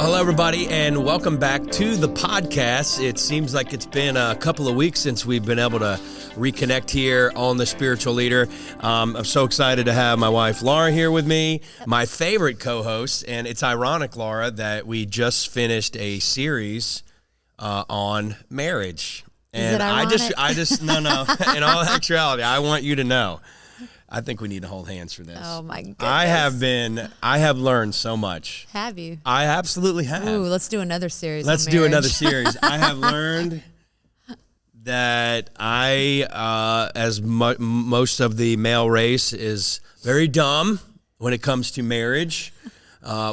Hello, everybody, and welcome back to the podcast. It seems like it's been a couple of weeks since we've been able to reconnect here on The Spiritual Leader. I'm so excited to have my wife, Laura, here with me, my favorite co-host, and it's ironic, Laura, that we just finished a series on marriage. And I just, no, in all actuality, I want you to know, I think we need to hold hands for this. Oh my goodness. I have learned so much. Have you? I absolutely have. Ooh, let's do another series. Let's do another series. I have learned that most of the male race is very dumb when it comes to marriage.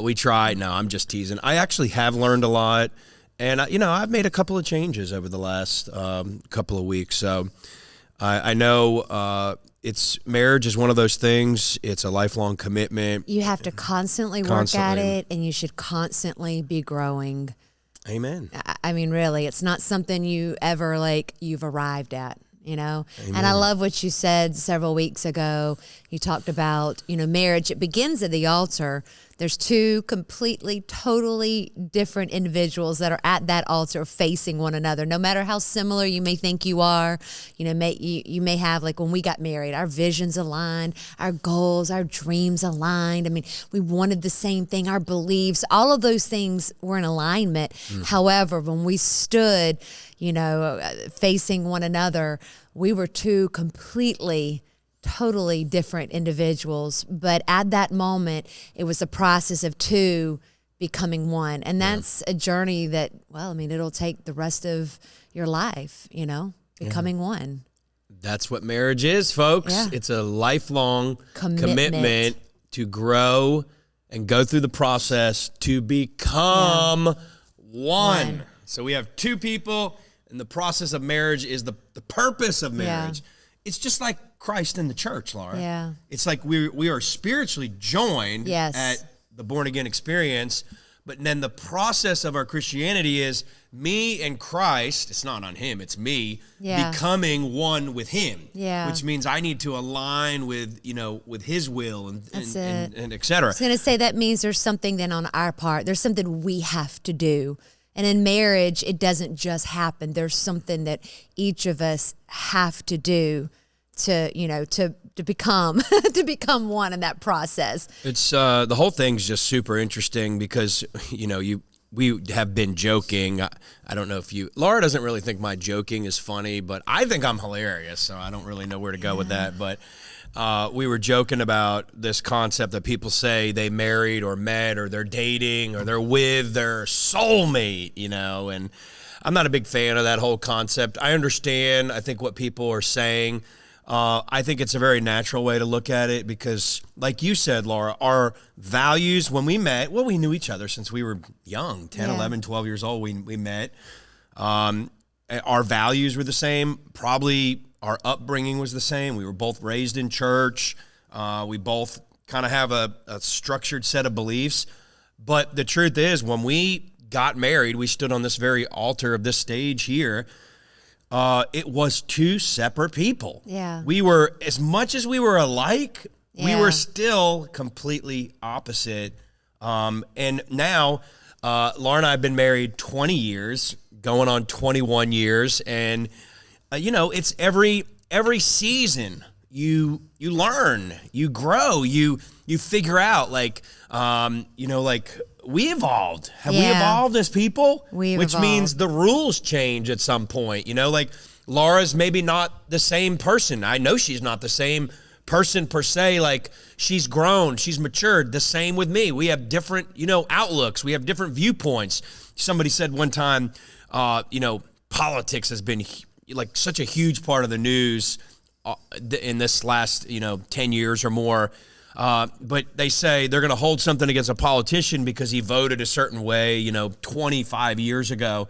We try. No, I'm just teasing. I actually have learned a lot. And, I've made a couple of changes over the last couple of weeks. So I know marriage is one of those things. It's a lifelong commitment. You have to constantly work at it, and you should constantly be growing. Amen. I mean, really, it's not something you ever you've arrived at, Amen. And I love what you said several weeks ago. You talked about, marriage. It begins at the altar. There's two completely, totally different individuals that are at that altar facing one another. No matter how similar you may think you are, you may have, like when we got married, our visions aligned, our goals, our dreams aligned. I mean, we wanted the same thing, our beliefs, all of those things were in alignment. However, when we stood, facing one another, we were two completely totally different individuals, but at that moment, it was a process of two becoming one. And that's a journey that, it'll take the rest of your life, becoming one. That's what marriage is, folks. Yeah. It's a lifelong commitment to grow and go through the process to become one. So we have two people, and the process of marriage is the purpose of marriage. Yeah. It's just like Christ in the church, Laura. Yeah. It's like we are spiritually joined at the born-again experience, but then the process of our Christianity is me and Christ, it's not on him, it's me, becoming one with him, which means I need to align with his will and et cetera. I was going to say that means there's something then on our part. There's something we have to do. And in marriage, it doesn't just happen. There's something that each of us have to do to become one in that process. It's the whole thing's just super interesting because we have been joking. I don't know if Laura doesn't really think my joking is funny, but I think I'm hilarious, so I don't really know where to go with that. But we were joking about this concept that people say they married or met or they're dating or they're with their soulmate, and I'm not a big fan of that whole concept. I understand, I think, what people are saying. I think it's a very natural way to look at it because, like you said, Laura, our values when we met, we knew each other since we were young, 10, 11, 12 years old, we met. Our values were the same. Probably our upbringing was the same. We were both raised in church. We both kind of have a structured set of beliefs. But the truth is, when we got married, we stood on this very altar of this stage here. It was two separate people. Yeah. We were, as much as we were alike, we were still completely opposite. And now, Laura and I have been married 20 years, going on 21 years. And, it's every season you learn, you grow, you figure out like we evolved. Have we evolved as people? Which means the rules change at some point. Like Laura's maybe not the same person. I know she's not the same person per se. Like she's grown, she's matured. The same with me. We have different, outlooks. We have different viewpoints. Somebody said one time, politics has been like such a huge part of the news in this last, 10 years or more. But they say they're going to hold something against a politician because he voted a certain way, 25 years ago.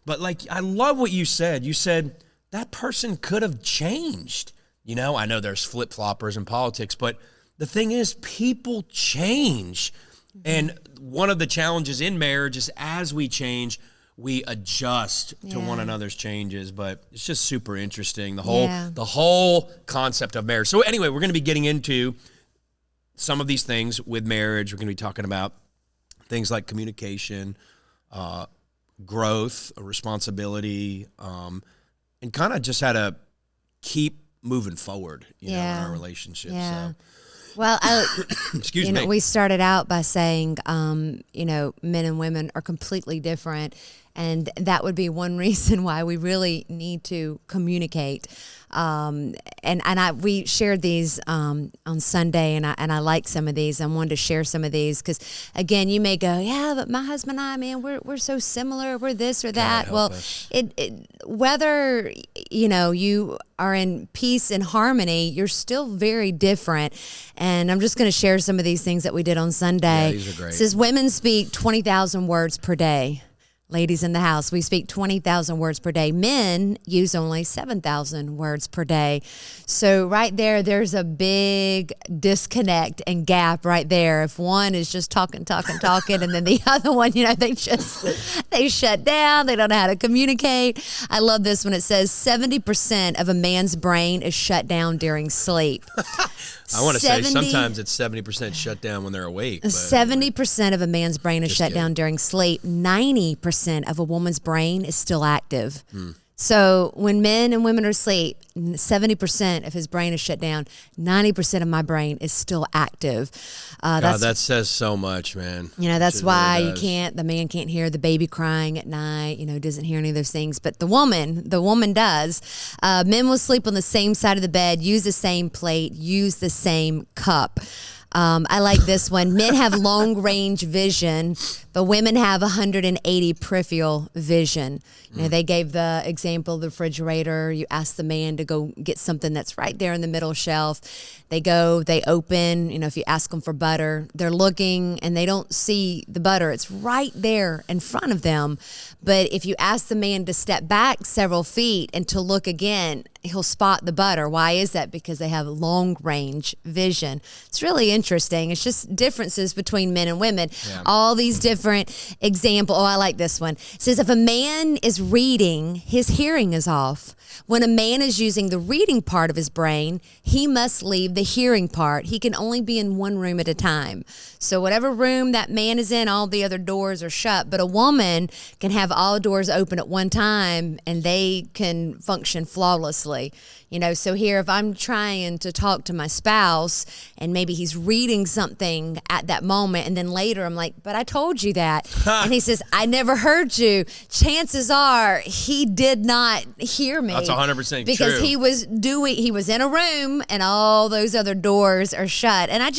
But I love what you said. You said that person could have changed. I know there's flip-floppers in politics, but the thing is people change. Mm-hmm. And one of the challenges in marriage is as we change, we adjust to one another's changes. But it's just super interesting, the whole concept of marriage. So anyway, we're going to be getting into some of these things with marriage. We're going to be talking about things like communication, growth, responsibility, and kind of just how to keep moving forward, you know, in our relationship. Yeah. So. Well, Excuse you know, me. we started out by saying, you know, men and women are completely different. And that would be one reason why we really need to communicate. We shared these on Sunday, and I like some of these. I wanted to share some of these because, again, you may go, yeah, but my husband and I, man, we're so similar. We're this or that. help Well, us. whether you know you are in peace and harmony, you're still very different. And I'm just going to share some of these things that we did on Sunday. Yeah, these are great. It says women speak 20,000 words per day. Ladies in the house, we speak 20,000 words per day. Men use only 7,000 words per day. So right there's a big disconnect and gap right there. If one is just talking, and then the other one, you know, they shut down. They don't know how to communicate. I love this one. It says 70% of a man's brain is shut down during sleep. I want to say sometimes it's 70% shut down when they're awake. But 70% of a man's brain is Just shut kidding. down during sleep. 90% of a woman's brain is still active. So when men and women are asleep, 70% of his brain is shut down. 90% of my brain is still active. God, that says so much, man. You know, that's It really why does. the man can't hear the baby crying at night, you know, doesn't hear any of those things. But the woman does. Men will sleep on the same side of the bed, use the same plate, use the same cup. I like this one. Men have long range vision, but women have 180 peripheral vision. You know, they gave the example of the refrigerator. You ask the man to go get something that's right there in the middle shelf. They go, they open. You know, if you ask them for butter, they're looking and they don't see the butter. It's right there in front of them. But if you ask the man to step back several feet and to look again, he'll spot the butter. Why is that? Because they have long range vision. It's really interesting. It's just differences between men and women. Yeah. All these different examples. Oh, I like this one. It says if a man is reading, his hearing is off. When a man is using the reading part of his brain, he must leave the hearing part. He can only be in one room at a time. So whatever room that man is in, all the other doors are shut. But a woman can have all doors open at one time and they can function flawlessly. You know, so here, if I'm trying to talk to my spouse and maybe he's reading something at that moment, and then later I'm like, but I told you that. And he says, I never heard you. Chances are he did not hear me. That's 100% because true. he was in a room and all those other doors are shut. And I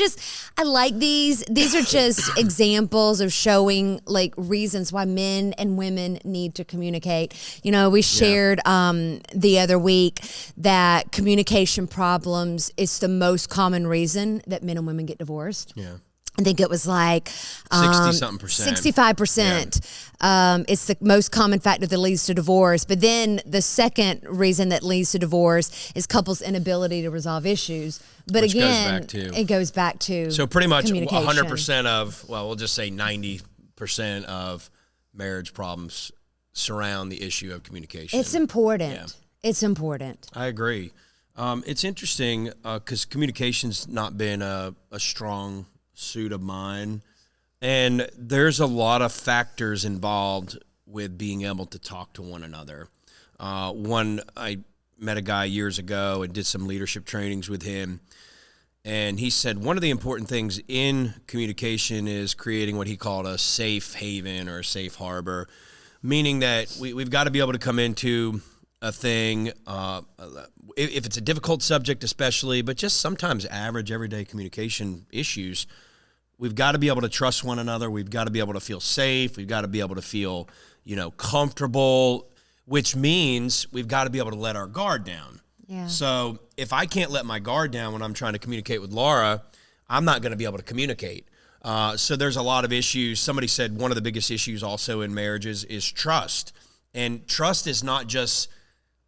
like these. These are just examples of showing like reasons why men and women need to communicate. You know, we shared the other week that communication problems is the most common reason that men and women get divorced. Yeah. I think it was like 60-something%. 65%. It's the most common factor that leads to divorce. But then the second reason that leads to divorce is couples' inability to resolve issues. But Which goes again, back to- it goes back to So pretty much communication. 100% of, well, we'll just say 90% of marriage problems surround the issue of communication. It's important. Yeah. It's important. I agree. It's interesting because communication's not been a strong suit of mine. And there's a lot of factors involved with being able to talk to one another. I met a guy years ago and did some leadership trainings with him. And he said one of the important things in communication is creating what he called a safe haven or a safe harbor, meaning that we've got to be able to come into a thing, if it's a difficult subject especially, but just sometimes average, everyday communication issues, we've got to be able to trust one another. We've got to be able to feel safe. We've got to be able to feel, comfortable, which means we've got to be able to let our guard down. Yeah. So if I can't let my guard down when I'm trying to communicate with Laura, I'm not going to be able to communicate. So there's a lot of issues. Somebody said one of the biggest issues also in marriages is trust. And trust is not just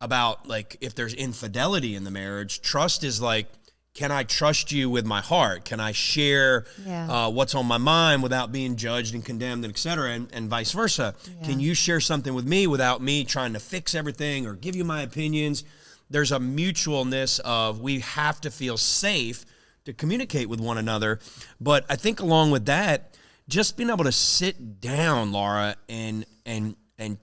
about like if there's infidelity in the marriage. Trust is like, can I trust you with my heart? Can I share what's on my mind without being judged and condemned, and et cetera, and vice versa? Yeah. Can you share something with me without me trying to fix everything or give you my opinions? There's a mutualness of we have to feel safe to communicate with one another. But I think along with that, just being able to sit down, Laura, and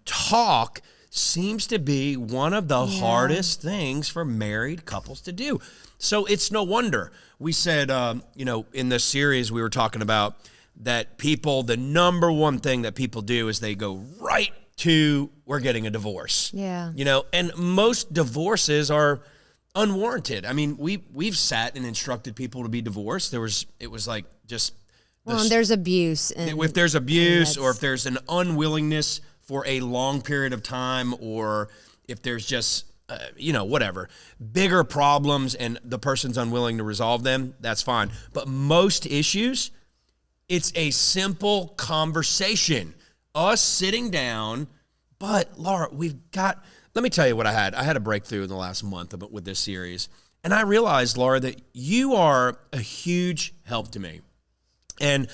talk seems to be one of the hardest things for married couples to do. So it's no wonder we said, in this series we were talking about that people, the number one thing that people do is they go right to, we're getting a divorce. Yeah. And most divorces are unwarranted. I mean, we've sat and instructed people to be divorced. It was like just. Well, and there's abuse. If there's abuse or if there's an unwillingness for a long period of time, or if there's just, whatever, bigger problems and the person's unwilling to resolve them, that's fine. But most issues, it's a simple conversation, us sitting down. But Laura, let me tell you what I had. I had a breakthrough in the last month with this series. And I realized, Laura, that you are a huge help to me. And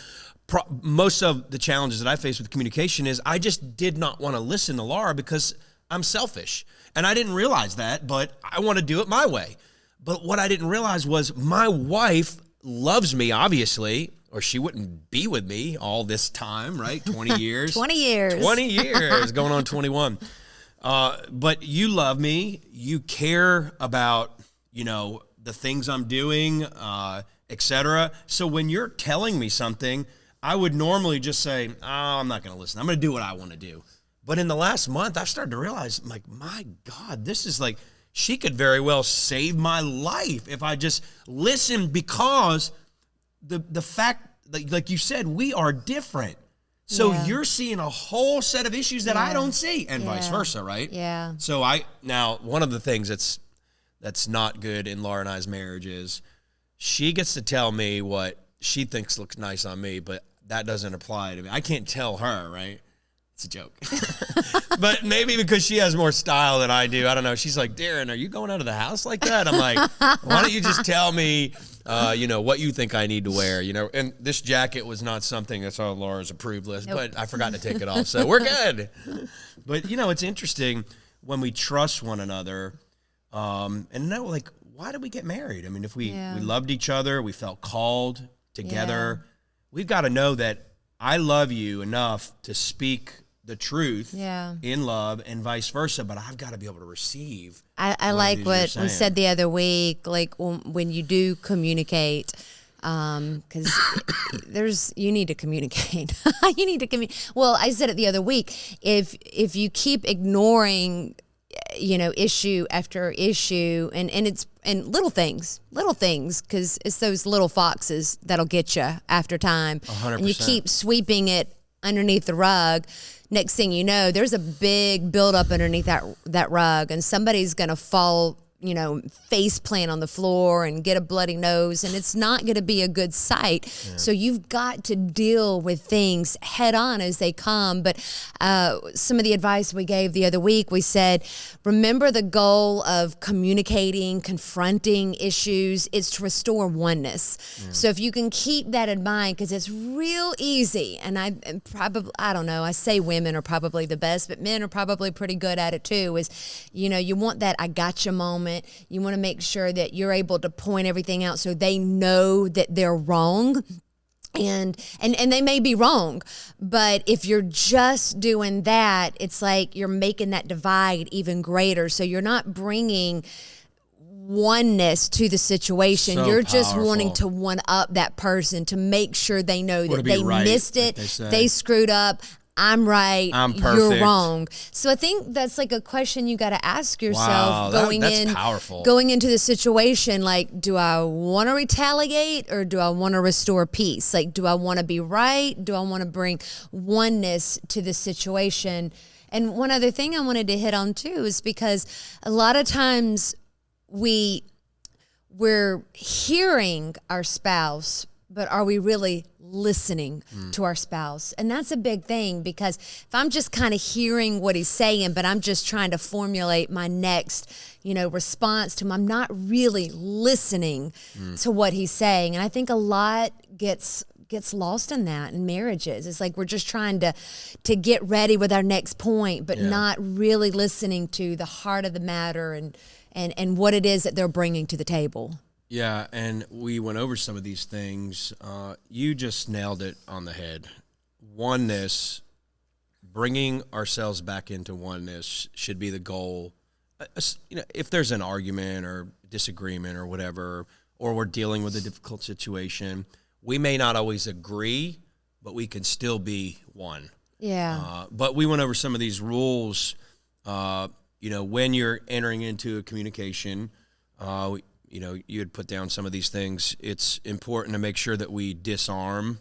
most of the challenges that I face with communication is I just did not want to listen to Laura because I'm selfish. And I didn't realize that, but I want to do it my way. But what I didn't realize was my wife loves me, obviously, or she wouldn't be with me all this time, right? 20 years. 20 years. 20 years, going on 21. But you love me. You care about, the things I'm doing, etc. So when you're telling me something, I would normally just say, oh, I'm not going to listen. I'm going to do what I want to do. But in the last month, I've started to realize, like, my God, this is like, she could very well save my life if I just listen, because the fact, like you said, we are different. So you're seeing a whole set of issues that I don't see, and vice versa, right? Yeah. So now one of the things that's not good in Laura and I's marriage is she gets to tell me what she thinks looks nice on me, but that doesn't apply to me. I can't tell her, right? It's a joke. But maybe because she has more style than I do. I don't know. She's like, Darren, are you going out of the house like that? I'm like, why don't you just tell me, what you think I need to wear, And this jacket was not something that's on Laura's approved list, but I forgot to take it off. So we're good. But, it's interesting when we trust one another and know, like, why did we get married? I mean, if we loved each other, we felt called together, we've got to know that I love you enough to speak the truth in love and vice versa, but I've got to be able to receive. I like what we said the other week, like when you do communicate, because you need to communicate. You need to communicate. Well, I said it the other week. If you keep ignoring, issue after issue, and it's little things, because it's those little foxes that'll get you after time. 100%. And you keep sweeping it underneath the rug. Next thing you know, there's a big buildup underneath that rug, and somebody's gonna fall, face plant on the floor and get a bloody nose, and it's not going to be a good sight. Yeah. So you've got to deal with things head on as they come. But some of the advice we gave the other week, we said, remember the goal of communicating, confronting issues, is to restore oneness. Yeah. So if you can keep that in mind, because it's real easy, and I don't know, I say women are probably the best, but men are probably pretty good at it too, is, you want that I gotcha moment. You want to make sure that you're able to point everything out so they know that they're wrong. And they may be wrong, but if you're just doing that, it's like you're making that divide even greater. So you're not bringing oneness to the situation. So you're just wanting to one up that person to make sure they know that they missed it, they screwed up. I'm right, I'm perfect, you're wrong. So I think that's like a question you got to ask yourself that's powerful. Going into the situation. Like, do I want to retaliate or do I want to restore peace? Like, do I want to be right? Do I want to bring oneness to the situation? And one other thing I wanted to hit on too is because a lot of times we're hearing our spouse, but are we really listening to our spouse? And that's a big thing, because if I'm just kind of hearing what he's saying, but I'm just trying to formulate my next, response to him, I'm not really listening to what he's saying. And I think a lot gets lost in that in marriages. It's like we're just trying to get ready with our next point, but not really listening to the heart of the matter and what it is that they're bringing to the table. Yeah, and we went over some of these things. You just nailed it on the head. Oneness, bringing ourselves back into oneness should be the goal. If there's an argument or disagreement or whatever, or we're dealing with a difficult situation, we may not always agree, but we can still be one. Yeah. But we went over some of these rules. When you're entering into a communication, you had put down some of these things. It's important to make sure that we disarm,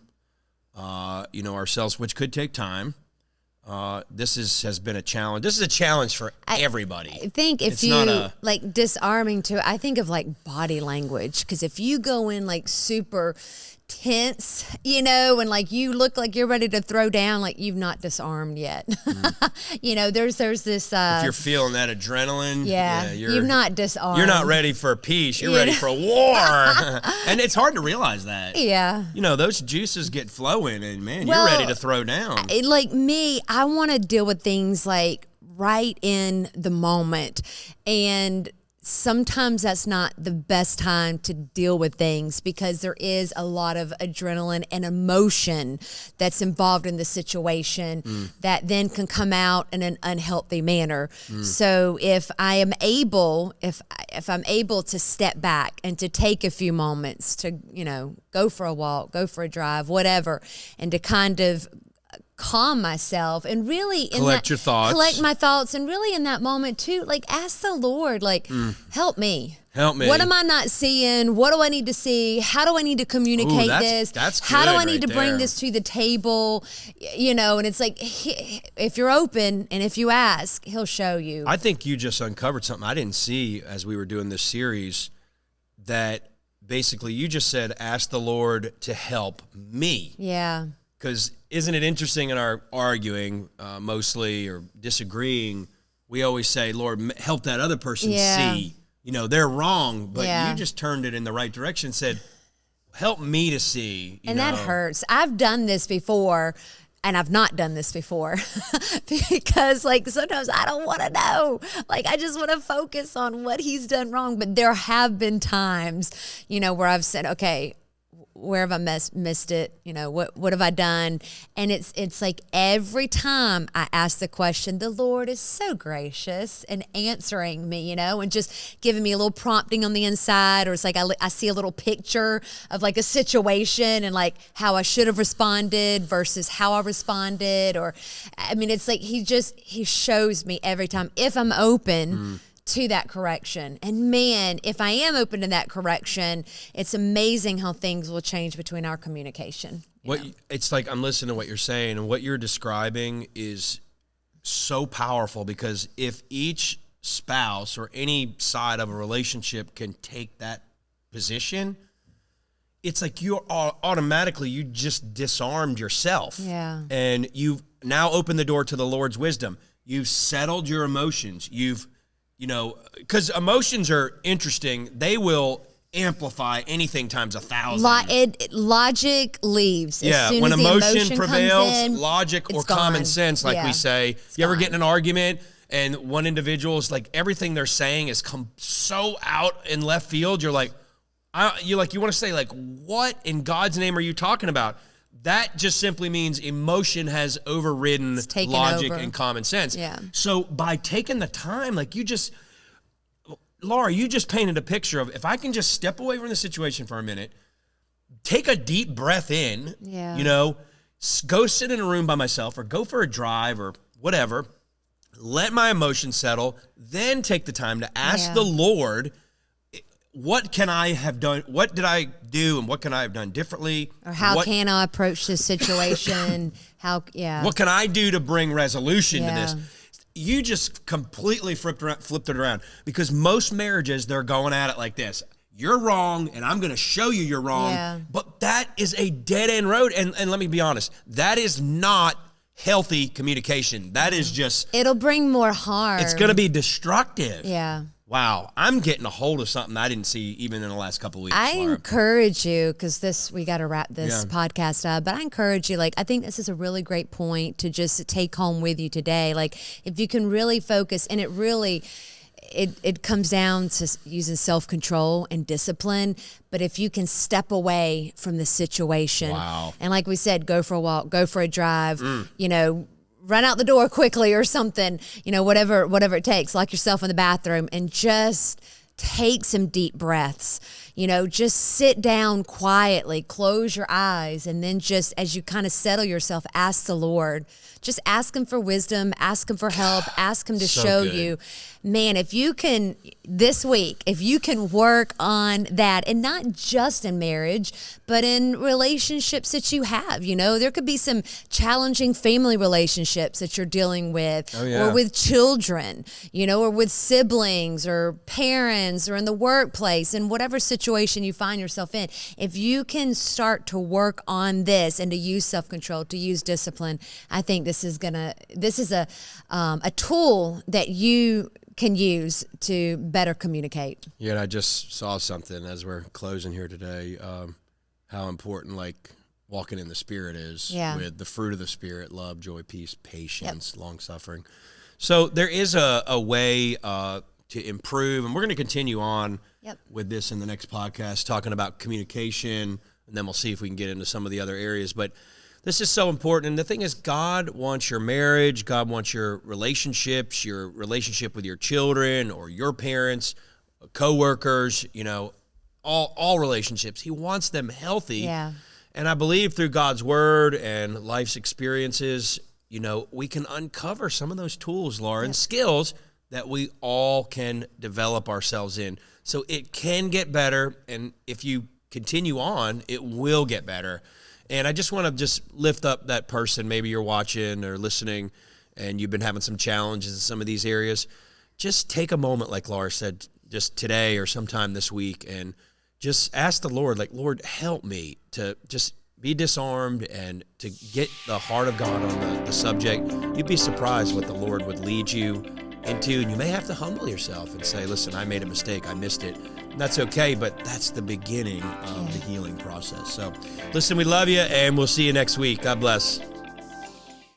ourselves, which could take time. This has been a challenge. This is a challenge for everybody. I think if like disarming too, I think of like body language, because if you go in like super tense, and like you look like you're ready to throw down, like you've not disarmed yet. There's this. If you're feeling that adrenaline, you've not disarmed. You're not ready for peace. You're ready for war, and it's hard to realize that. Yeah. Those juices get flowing, and man, you're ready to throw down. Like me, I want to deal with things like right in the moment, and sometimes that's not the best time to deal with things, because there is a lot of adrenaline and emotion that's involved in the situation that then can come out in an unhealthy manner. So if I'm able to step back and to take a few moments to, go for a walk, go for a drive, whatever, and to kind of calm myself and really collect my thoughts, and really in that moment too, like ask the Lord, like, help me. What am I not seeing? What do I need to see? How do I need to communicate this? How do I need to bring this to the table? And it's like, if you're open and if you ask, He'll show you. I think you just uncovered something I didn't see as we were doing this series, that basically you just said, ask the Lord to help me. Yeah. Because isn't it interesting in our arguing mostly or disagreeing, we always say, Lord, help that other person see. They're wrong, but you just turned it in the right direction, said, help me to see. And that hurts. I've done this before, and I've not done this before because like sometimes I don't want to know. Like I just want to focus on what he's done wrong. But there have been times, where I've said, okay, where have I missed it? What have I done? And it's like every time I ask the question, the Lord is so gracious and answering me, and just giving me a little prompting on the inside, or it's like I see a little picture of like a situation and like how I should have responded versus how I responded. Or, it's like he shows me every time if I'm open to that correction. And man, if I am open to that correction, it's amazing how things will change between our communication. It's like I'm listening to what you're saying, and what you're describing is so powerful, because if each spouse or any side of a relationship can take that position, it's like you just disarmed yourself. Yeah. And you've now opened the door to the Lord's wisdom. You've settled your emotions. Because emotions are interesting. They will amplify anything times 1,000. Logic leaves. Yeah, as soon when as emotion comes prevails, in, logic or it's gone. common sense, like we say. You ever get in an argument and one individual is like, everything they're saying has come so out in left field, you're like, you want to say like, what in God's name are you talking about? That just simply means emotion has overridden logic and common sense. Yeah. So by taking the time, Laura, you just painted a picture of, if I can just step away from the situation for a minute, take a deep breath in, go sit in a room by myself or go for a drive or whatever, let my emotions settle, then take the time to ask the Lord, what can I have done? What did I do, and what can I have done differently? Or how can I approach this situation? What can I do to bring resolution to this? You just completely flipped it around, because most marriages, they're going at it like this. You're wrong, and I'm going to show you you're wrong. Yeah. But that is a dead-end road, and let me be honest, that is not healthy communication. That is just... It'll bring more harm. It's going to be destructive. Yeah. Wow, I'm getting a hold of something I didn't see even in the last couple of weeks. I Laura. encourage you, because we got to wrap this podcast up, but I encourage you, I think this is a really great point to just take home with you today. If you can really focus, and it comes down to using self-control and discipline. But if you can step away from the situation, Wow. and like we said, go for a walk, go for a drive, run out the door quickly or something, whatever it takes, lock yourself in the bathroom and just take some deep breaths. Just sit down quietly, close your eyes, and then just as you kind of settle yourself, ask the Lord. Just ask him for wisdom, ask him for help, ask him to So show good. you. Man, if you can, this week, if you can work on that, and not just in marriage, but in relationships that you have, there could be some challenging family relationships that you're dealing with, Oh, yeah. or with children, or with siblings or parents or in the workplace, and whatever situation you find yourself in. If you can start to work on this and to use self-control, to use discipline, I think this is a tool that you can use to better communicate. Yeah, and I just saw something as we're closing here today, how important walking in the Spirit is, Yeah. with the fruit of the Spirit: love, joy, peace, patience, long-suffering. So there is a way to improve, and we're going to continue on Yep. with this in the next podcast, talking about communication, and then we'll see if we can get into some of the other areas. But this is so important. And the thing is, God wants your marriage. God wants your relationships, your relationship with your children or your parents, coworkers, all relationships. He wants them healthy. Yeah. And I believe through God's word and life's experiences, we can uncover some of those tools, Laura, and skills that we all can develop ourselves in. So it can get better. And if you continue on, it will get better. And I just want to just lift up that person. Maybe you're watching or listening and you've been having some challenges in some of these areas. Just take a moment, like Laura said, just today or sometime this week, and just ask the Lord, Lord, help me to just be disarmed and to get the heart of God on the subject. You'd be surprised what the Lord would lead you into. And you may have to humble yourself and say, listen, I made a mistake. I missed it. And that's okay, but that's the beginning of the healing process. So listen, we love you, and we'll see you next week. God bless.